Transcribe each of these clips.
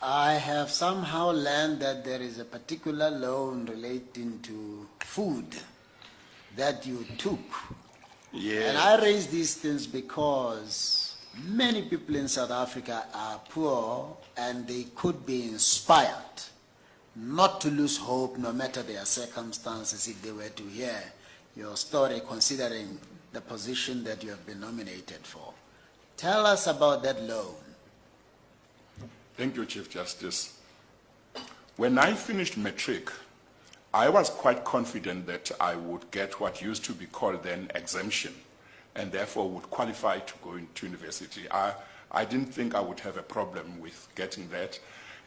I have somehow learned that there is a particular loan relating to food that you took. Yes. And I raise these things because many people in South Africa are poor and they could be inspired not to lose hope no matter their circumstances if they were to hear your story, considering the position that you have been nominated for. Tell us about that loan. Thank you, Chief Justice. When I finished matric, I was quite confident that I would get what used to be called then exemption, and therefore would qualify to go into university. I didn't think I would have a problem with getting that,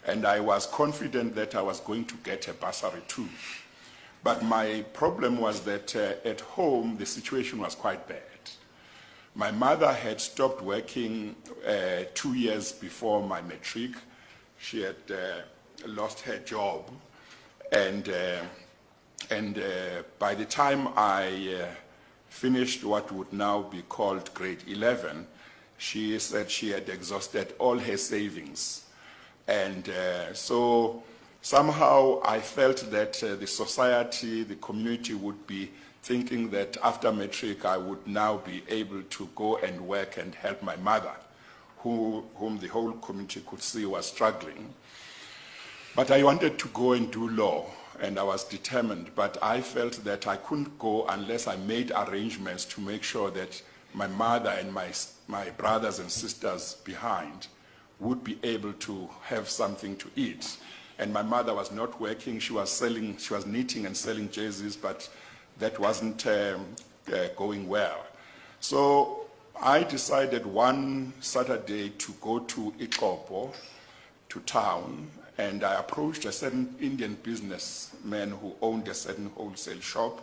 and I was confident that I was going to get a bursary too. But my problem was that at home, the situation was quite bad. My mother had stopped working 2 years before my matric. She had lost her job, and by the time I finished what would now be called grade 11, she said she had exhausted all her savings. And so somehow I felt that the society, the community would be thinking that after matric I would now be able to go and work and help my mother, whom the whole community could see was struggling. But I wanted to go and do law, and I was determined, but I felt that I couldn't go unless I made arrangements to make sure that my mother and my brothers and sisters behind would be able to have something to eat. And my mother was not working. She was knitting and selling jerseys, but that wasn't going well. So I decided one Saturday to go to Ikopo, to town, and I approached a certain Indian businessman who owned a certain wholesale shop.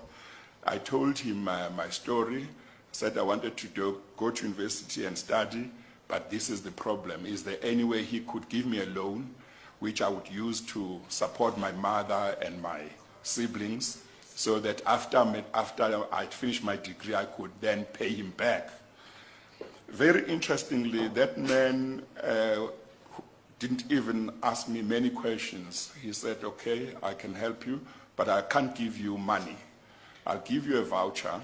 I told him my story, said I wanted to go to university and study, but this is the problem. Is there any way he could give me a loan which I would use to support my mother and my siblings, so that after I'd finished my degree, I could then pay him back? Very interestingly, that man didn't even ask me many questions. He said, okay, I can help you, but I can't give you money. I'll give you a voucher,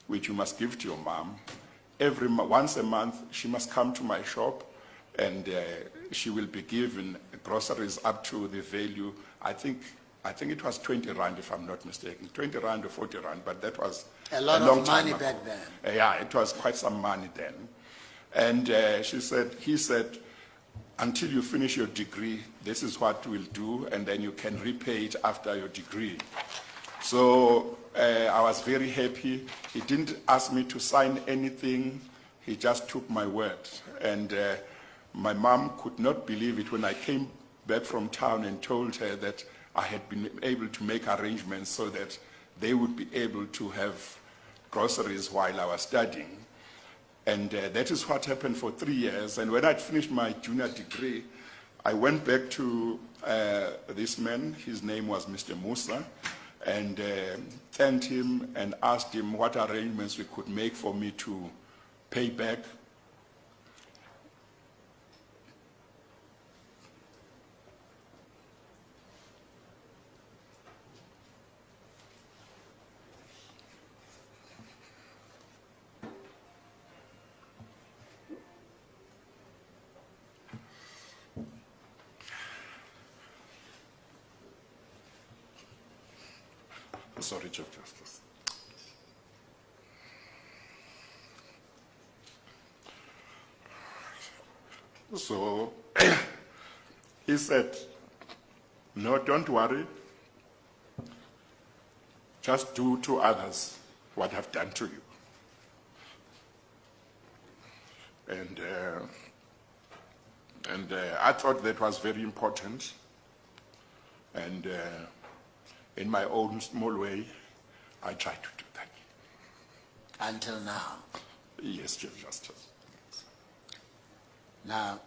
which you must give to your mom. Once a month, she must come to my shop, and she will be given groceries up to the value, I think it was 20 rand, if I'm not mistaken, 20 rand or 40 rand, but that was a lot of money back then. Yeah, it was quite some money then. And he said, until you finish your degree, this is what we'll do, and then you can repay it after your degree. So I was very happy. He didn't ask me to sign anything. He just took my word. And my mom could not believe it when I came back from town and told her that I had been able to make arrangements so that they would be able to have groceries while I was studying. And that is what happened for 3 years. And when I'd finished my junior degree, I went back to this man. His name was Mr. Musa, and thanked him and asked him what arrangements we could make for me to pay back. Sorry, Chief Justice. So he said, no, don't worry. Just do to others what I've done to you. And I thought that was very important. And in my own small way, I tried to do that. Until now? Yes, Chief Justice. Now,